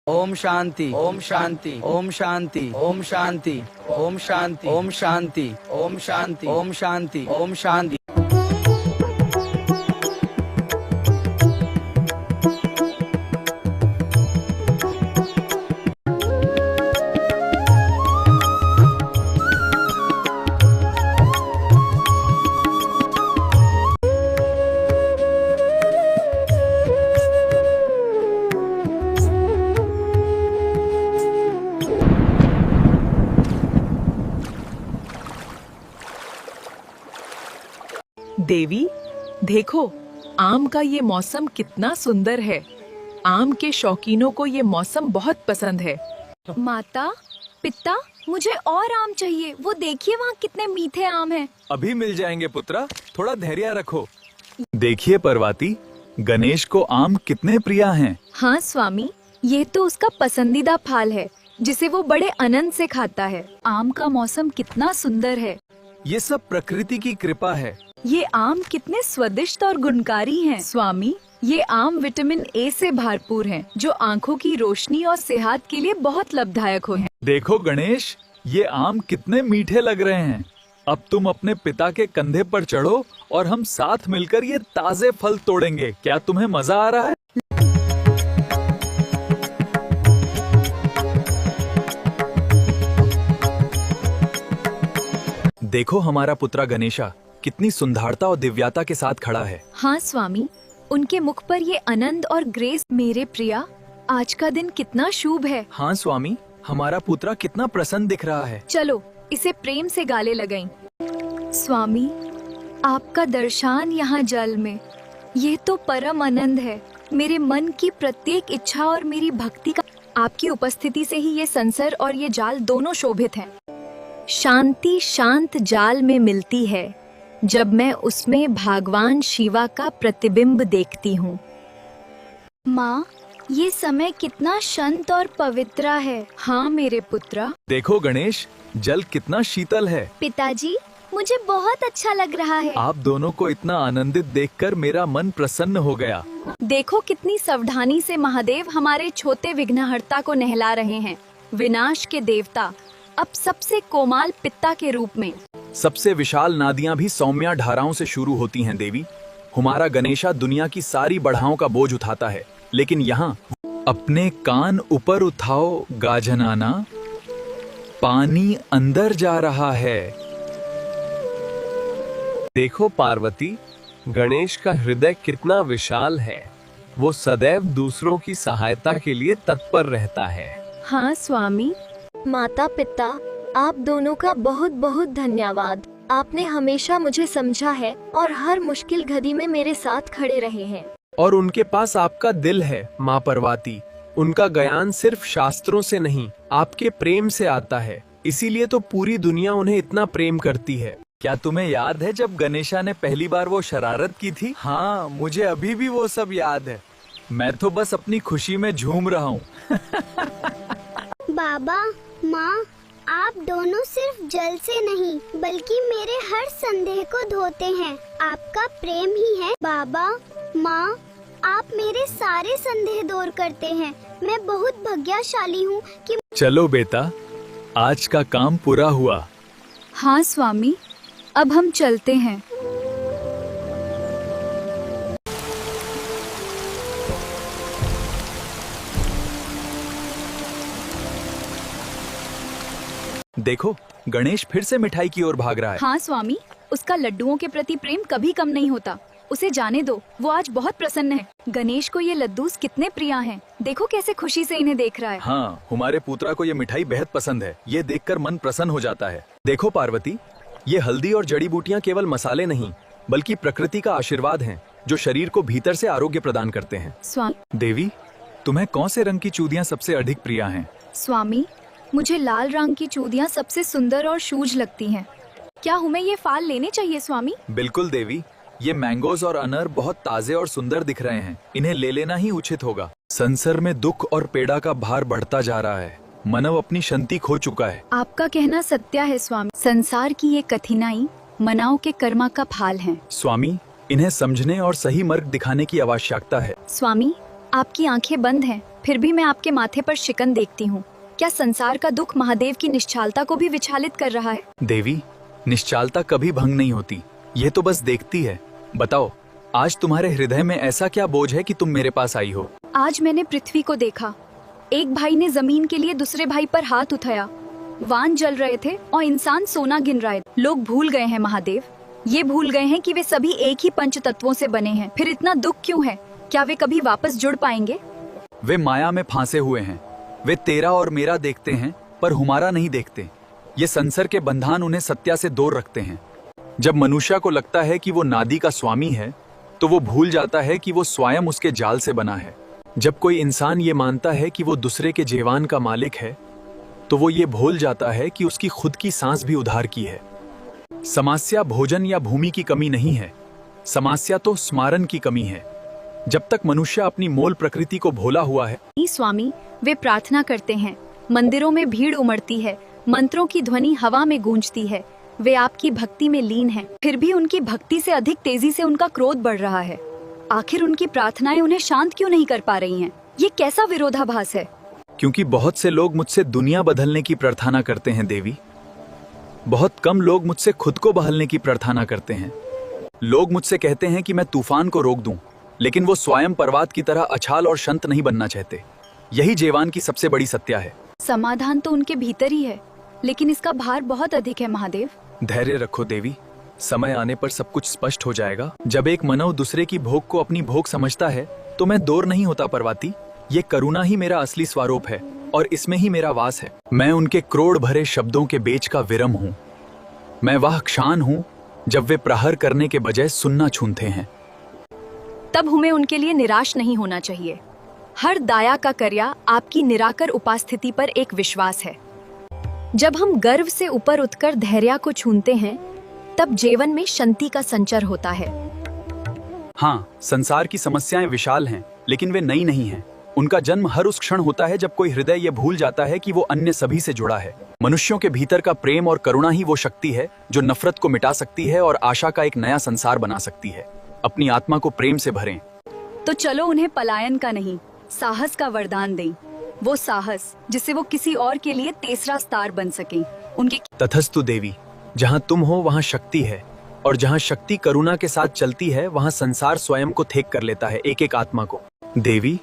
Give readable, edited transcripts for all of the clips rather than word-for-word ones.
ओम शांति ओम शांति ओम शांति ओम शांति ओम शांति ओम शांति ओम शांति ओम शांति ओम शांति। देवी, देखो आम का ये मौसम कितना सुंदर है। आम के शौकीनों को ये मौसम बहुत पसंद है। माता, पिता, मुझे और आम चाहिए। वो देखिए वहाँ कितने मीठे आम हैं। अभी मिल जाएंगे पुत्रा, थोड़ा धैर्य रखो। देखिए पार्वती, गणेश को आम कितने प्रिय हैं। हाँ स्वामी, ये तो उसका पसंदीदा फल है जिसे वो बड़े आनंद से खाता है। आम का मौसम कितना सुंदर है। ये सब प्रकृति की कृपा है। ये आम कितने स्वादिष्ट और गुणकारी हैं। स्वामी, ये आम विटामिन ए से भरपूर हैं, जो आँखों की रोशनी और सेहत के लिए बहुत लाभदायक हो हैं। देखो गणेश, ये आम कितने मीठे लग रहे हैं। अब तुम अपने पिता के कंधे पर चढ़ो और हम साथ मिलकर ये ताजे फल तोड़ेंगे। क्या तुम्हें मजा आ रहा है? देखो हमारा पुत्र गणेशा कितनी सुंदरता और दिव्यता के साथ खड़ा है। हाँ स्वामी, उनके मुख पर ये आनंद और ग्रेस। मेरे प्रिया, आज का दिन कितना शुभ है। हाँ स्वामी, हमारा पुत्र कितना प्रसन्न दिख रहा है। चलो इसे प्रेम से गाले लगाएं। स्वामी, आपका दर्शन यहाँ जल में, ये तो परम आनंद है। मेरे मन की प्रत्येक इच्छा और मेरी भक्ति का आपकी उपस्थिति से ही ये संसार और ये जाल दोनों शोभित हैं। शांति शांत जाल में मिलती है जब मैं उसमें भगवान शिवा का प्रतिबिंब देखती हूँ। माँ, ये समय कितना शांत और पवित्र है। हाँ मेरे पुत्र। देखो गणेश, जल कितना शीतल है। पिताजी, मुझे बहुत अच्छा लग रहा है। आप दोनों को इतना आनंदित देखकर मेरा मन प्रसन्न हो गया। देखो कितनी सावधानी से महादेव हमारे छोटे विघ्नहर्ता को नहला रहे हैं। विनाश के देवता अब सबसे कोमल पिता के रूप में। सबसे विशाल नदियां भी सौम्य धाराओं से शुरू होती हैं देवी। हमारा गणेशा दुनिया की सारी बढ़ाओं का बोझ उठाता है, लेकिन यहाँ अपने कान ऊपर उठाओ गाजनाना, पानी अंदर जा रहा है। देखो पार्वती, गणेश का हृदय कितना विशाल है। वो सदैव दूसरों की सहायता के लिए तत्पर रहता है। हाँ स्वामी। माता पिता, आप दोनों का बहुत बहुत धन्यवाद। आपने हमेशा मुझे समझा है और हर मुश्किल घड़ी में मेरे साथ खड़े रहे हैं। और उनके पास आपका दिल है माँ पार्वती। उनका ज्ञान सिर्फ शास्त्रों से नहीं, आपके प्रेम से आता है। इसीलिए तो पूरी दुनिया उन्हें इतना प्रेम करती है। क्या तुम्हें याद है जब गणेशा ने पहली बार वो शरारत की थी? हाँ, मुझे अभी भी वो सब याद है। मैं तो बस अपनी खुशी में झूम रहा हूँ। बाबा, माँ, आप दोनों सिर्फ जल से नहीं बल्कि मेरे हर संदेह को धोते हैं। आपका प्रेम ही है। बाबा, माँ, आप मेरे सारे संदेह दूर करते हैं। मैं बहुत भाग्यशाली हूँ कि। चलो बेटा, आज का काम पूरा हुआ। हाँ स्वामी, अब हम चलते हैं। देखो, गणेश फिर से मिठाई की ओर भाग रहा है। हाँ स्वामी, उसका लड्डुओं के प्रति प्रेम कभी कम नहीं होता। उसे जाने दो, वो आज बहुत प्रसन्न है। गणेश को ये लड्डूस कितने प्रिय हैं। देखो कैसे खुशी से इन्हें देख रहा है। हाँ, हमारे पुत्रा को ये मिठाई बेहद पसंद है। ये देखकर मन प्रसन्न हो जाता है। देखो पार्वती, ये हल्दी और जड़ी बूटियाँ केवल मसाले नहीं बल्कि प्रकृति का आशीर्वाद हैं, जो शरीर को भीतर से आरोग्य प्रदान करते हैं। स्वामी। देवी, तुम्हें कौन से रंग की चूड़ियाँ सबसे अधिक प्रिय हैं? स्वामी, मुझे लाल रंग की चूड़ियाँ सबसे सुंदर और सूझ लगती हैं। क्या हमें ये फल लेने चाहिए स्वामी? बिल्कुल देवी, ये मैंगोज और अनार बहुत ताजे और सुंदर दिख रहे हैं। इन्हें ले लेना ही उचित होगा। संसार में दुख और पीड़ा का भार बढ़ता जा रहा है। मानव अपनी शांति खो चुका है। आपका कहना सत्य है स्वामी। संसार की ये कठिनाई मानव के कर्मा का फल है। स्वामी, इन्हें समझने और सही मार्ग दिखाने की आवश्यकता है। स्वामी, आपकी आंखें बंद हैं फिर भी मैं आपके माथे पर शिकन देखती हूँ। क्या संसार का दुख महादेव की निश्चालता को भी विचलित कर रहा है? देवी, निश्चालता कभी भंग नहीं होती, ये तो बस देखती है। बताओ, आज तुम्हारे हृदय में ऐसा क्या बोझ है कि तुम मेरे पास आई हो? आज मैंने पृथ्वी को देखा। एक भाई ने जमीन के लिए दूसरे भाई पर हाथ उठाया। वान जल रहे थे और इंसान सोना गिन रहे थे। लोग भूल गए हैं महादेव, ये भूल गए हैं कि वे सभी एक ही पंच तत्वों से बने हैं। फिर इतना दुख क्यों है? क्या वे कभी वापस जुड़ पाएंगे? वे माया में फांसे हुए हैं। वे तेरा और मेरा देखते हैं पर हमारा नहीं देखते। ये संसार के बंधन उन्हें सत्या से दूर रखते हैं। जब मनुष्य को लगता है कि वो नादी का स्वामी है, तो वो भूल जाता है कि वो स्वयं उसके जाल से बना है। जब कोई इंसान ये मानता है कि वो दूसरे के जीवन का मालिक है, तो वो ये भूल जाता है कि उसकी खुद की सांस भी उधार की है। समस्या भोजन या भूमि की कमी नहीं है, समस्या तो स्मरण की कमी है। जब तक मनुष्य अपनी मूल प्रकृति को भूला हुआ है। स्वामी, वे प्रार्थना करते हैं, मंदिरों में भीड़ उमड़ती है, मंत्रों की ध्वनि हवा में गूंजती है। वे आपकी भक्ति में लीन हैं, फिर भी उनकी भक्ति से अधिक तेजी से उनका क्रोध बढ़ रहा है। आखिर उनकी प्रार्थनाएं उन्हें शांत क्यों नहीं कर पा रही हैं? ये कैसा विरोधाभास है? क्योंकि बहुत से लोग मुझसे दुनिया बदलने की प्रार्थना करते हैं देवी। बहुत कम लोग मुझसे खुद को बदलने की प्रार्थना करते हैं। लोग मुझसे कहते हैं कि मैं तूफान को रोक दूं, लेकिन वो स्वयं पर्वत की तरह अछाल और शांत नहीं बनना चाहते। यही जीवन की सबसे बड़ी सत्या है। समाधान तो उनके भीतर ही है, लेकिन इसका भार बहुत अधिक है महादेव। धैर्य रखो देवी, समय आने पर सब कुछ स्पष्ट हो जाएगा। जब एक मानव दूसरे की भोग को अपनी भोग समझता है, तो मैं दूर नहीं होता पर्वती। ये करुणा ही मेरा असली स्वरूप है और इसमें ही मेरा वास है। मैं उनके क्रोध भरे शब्दों के बीच का विरम हूँ। मैं वह क्षण हूँ जब वे प्रहार करने के बजाय सुनना चुनते हैं। तब हमें उनके लिए निराश नहीं होना चाहिए। हर दाया का कर्या आपकी निराकर उपस्थिति पर एक विश्वास है। जब हम गर्व से ऊपर उठकर धैर्य को छूते हैं, तब जीवन में शांति का संचार होता है। हाँ, संसार की समस्याएं विशाल हैं, लेकिन वे नई नहीं हैं। उनका जन्म हर उस क्षण होता है जब कोई हृदय ये भूल जाता है कि वो अन्य सभी से जुड़ा है। मनुष्यों के भीतर का प्रेम और करुणा ही वो शक्ति है जो नफरत को मिटा सकती है और आशा का एक नया संसार बना सकती है। अपनी आत्मा को प्रेम से भरें। तो चलो उन्हें पलायन का नहीं, साहस का वरदान दें। वो साहस जिससे वो किसी और के लिए तीसरा स्टार बन सकें। उनके तथस्तु देवी, जहाँ तुम हो वहाँ शक्ति है, और जहाँ शक्ति करुणा के साथ चलती है, वहाँ संसार स्वयं को थेक कर लेता है, एक एक आत्मा को। देवी,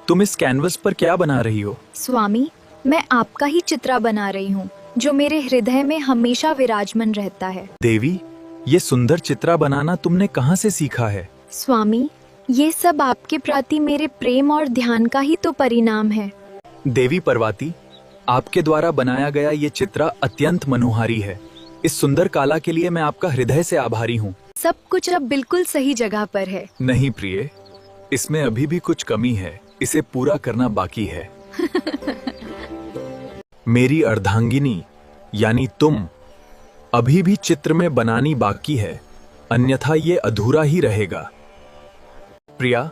तुम इस कैनवस पर क्या बना रही हो? स्वामी, मैं आपका ही चित्र बना रही हूँ, जो मेरे हृदय में हमेशा विराजमान रहता है। देवी, ये सुंदर चित्र बनाना तुमने कहाँ से सीखा है? स्वामी, ये सब आपके प्रति मेरे प्रेम और ध्यान का ही तो परिणाम है। देवी पर्वती, आपके द्वारा बनाया गया ये चित्र अत्यंत मनोहारी है। इस सुंदर कला के लिए मैं आपका हृदय से आभारी हूँ। सब कुछ अब बिल्कुल सही जगह पर है। नहीं प्रिय, इसमें अभी भी कुछ कमी है, इसे पूरा करना बाकी है। मेरी अर्धांगिनी यानी तुम अभी भी चित्र में बनानी बाकी है, अन्यथा ये अधूरा ही रहेगा। प्रिया,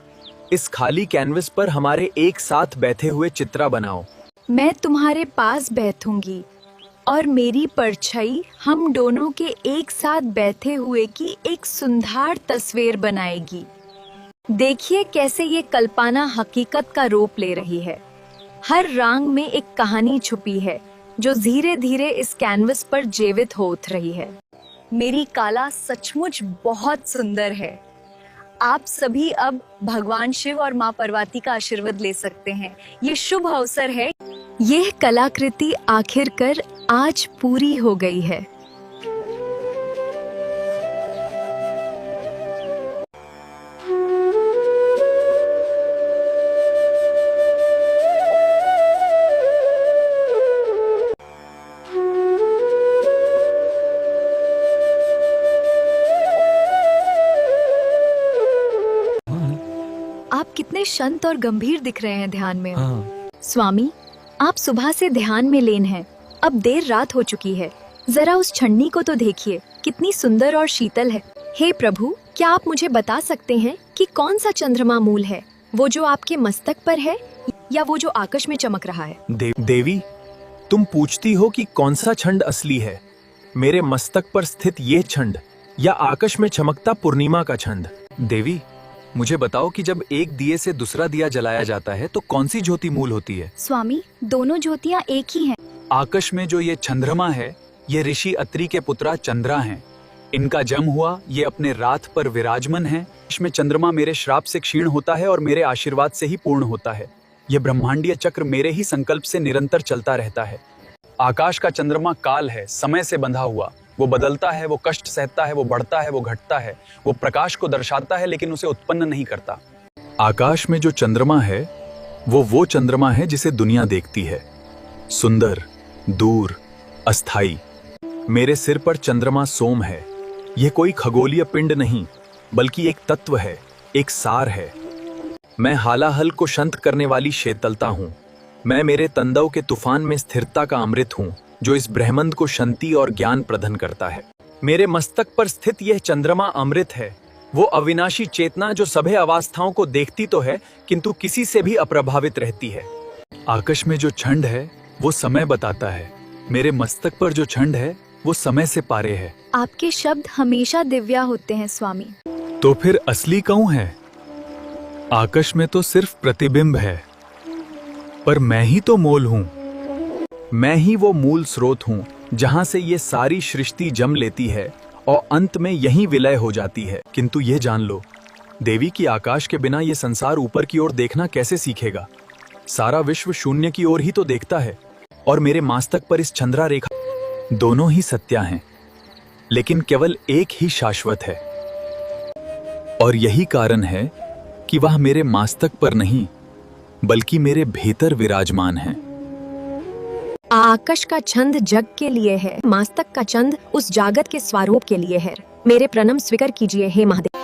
इस खाली कैनवस पर हमारे एक साथ बैठे हुए चित्र बनाओ। मैं तुम्हारे पास बैठूंगी और मेरी परछाई हम दोनों के एक साथ बैठे हुए की एक सुंदर तस्वीर बनाएगी। देखिए कैसे ये कल्पना हकीकत का रूप ले रही है। हर रंग में एक कहानी छुपी है जो धीरे धीरे इस कैनवस पर जीवित हो उठ रही है। मेरी कला सचमुच बहुत सुंदर है। आप सभी अब भगवान शिव और माँ पार्वती का आशीर्वाद ले सकते हैं। ये शुभ अवसर है। यह कलाकृति आखिरकार आज पूरी हो गई है। आप कितने शांत और गंभीर दिख रहे हैं ध्यान में। स्वामी, आप सुबह से ध्यान में लीन हैं। अब देर रात हो चुकी है। जरा उस छन्नी को तो देखिए, कितनी सुंदर और शीतल है। हे प्रभु, क्या आप मुझे बता सकते हैं कि कौन सा चंद्रमा मूल है? वो जो आपके मस्तक पर है या वो जो आकाश में चमक रहा है? देवी, तुम पूछती हो कि कौन सा छंद असली है, मेरे मस्तक पर स्थित ये छंद या आकाश में चमकता पूर्णिमा का छंद? देवी, मुझे बताओ कि जब एक दिए से दूसरा दिया जलाया जाता है तो कौन सी ज्योति मूल होती है? स्वामी, दोनों ज्योतियाँ एक ही हैं। आकाश में जो ये चंद्रमा है, ये ऋषि अत्रि के पुत्रा चंद्रा हैं। इनका जन्म हुआ, ये अपने रात पर विराजमान हैं। इसमें चंद्रमा मेरे श्राप से क्षीण होता है और मेरे आशीर्वाद से ही पूर्ण होता है। ये ब्रह्मांडीय चक्र मेरे ही संकल्प से निरंतर चलता रहता है। आकाश का चंद्रमा काल है, समय से बंधा हुआ। वो बदलता है, वो कष्ट सहता है, वो बढ़ता है, वो घटता है। वो प्रकाश को दर्शाता है लेकिन उसे उत्पन्न नहीं करता। आकाश में जो चंद्रमा है वो चंद्रमा है जिसे दुनिया देखती है, सुंदर, दूर, अस्थाई। मेरे सिर पर चंद्रमा सोम है। यह कोई खगोलीय पिंड नहीं बल्कि एक तत्व है, एक सार है। मैं हालाहल को शांत करने वाली शीतलता हूं। मैं मेरे तंदव के तूफान में स्थिरता का अमृत हूं जो इस ब्रह्मांड को शांति और ज्ञान प्रदान करता है। मेरे मस्तक पर स्थित यह चंद्रमा अमृत है, वो अविनाशी चेतना जो सभी अवस्थाओं को देखती तो है किंतु किसी से भी अप्रभावित रहती है। आकाश में जो छंद है वो समय बताता है। मेरे मस्तक पर जो छंद है वो समय से पारे है। आपके शब्द हमेशा दिव्या होते हैं स्वामी। तो फिर असली कौन है? आकाश में तो सिर्फ प्रतिबिंब है, पर मैं ही तो मूल हूं। मैं ही वो मूल स्रोत हूं जहां से ये सारी सृष्टि जन्म लेती है और अंत में यहीं विलय हो जाती है। किंतु ये जान लो देवी कि आकाश के बिना ये संसार ऊपर की ओर देखना कैसे सीखेगा? सारा विश्व शून्य की ओर ही तो देखता है और मेरे मस्तक पर इस चंद्रा रेखा। दोनों ही सत्य हैं, लेकिन केवल एक ही शाश्वत है। और यही कारण है कि वह मेरे मस्तक पर नहीं बल्कि मेरे भीतर विराजमान है। आकाश का छंद जग के लिए है, मस्तक का छंद उस जागत के स्वरूप के लिए है। मेरे प्रणाम स्वीकार कीजिए हे महादेव।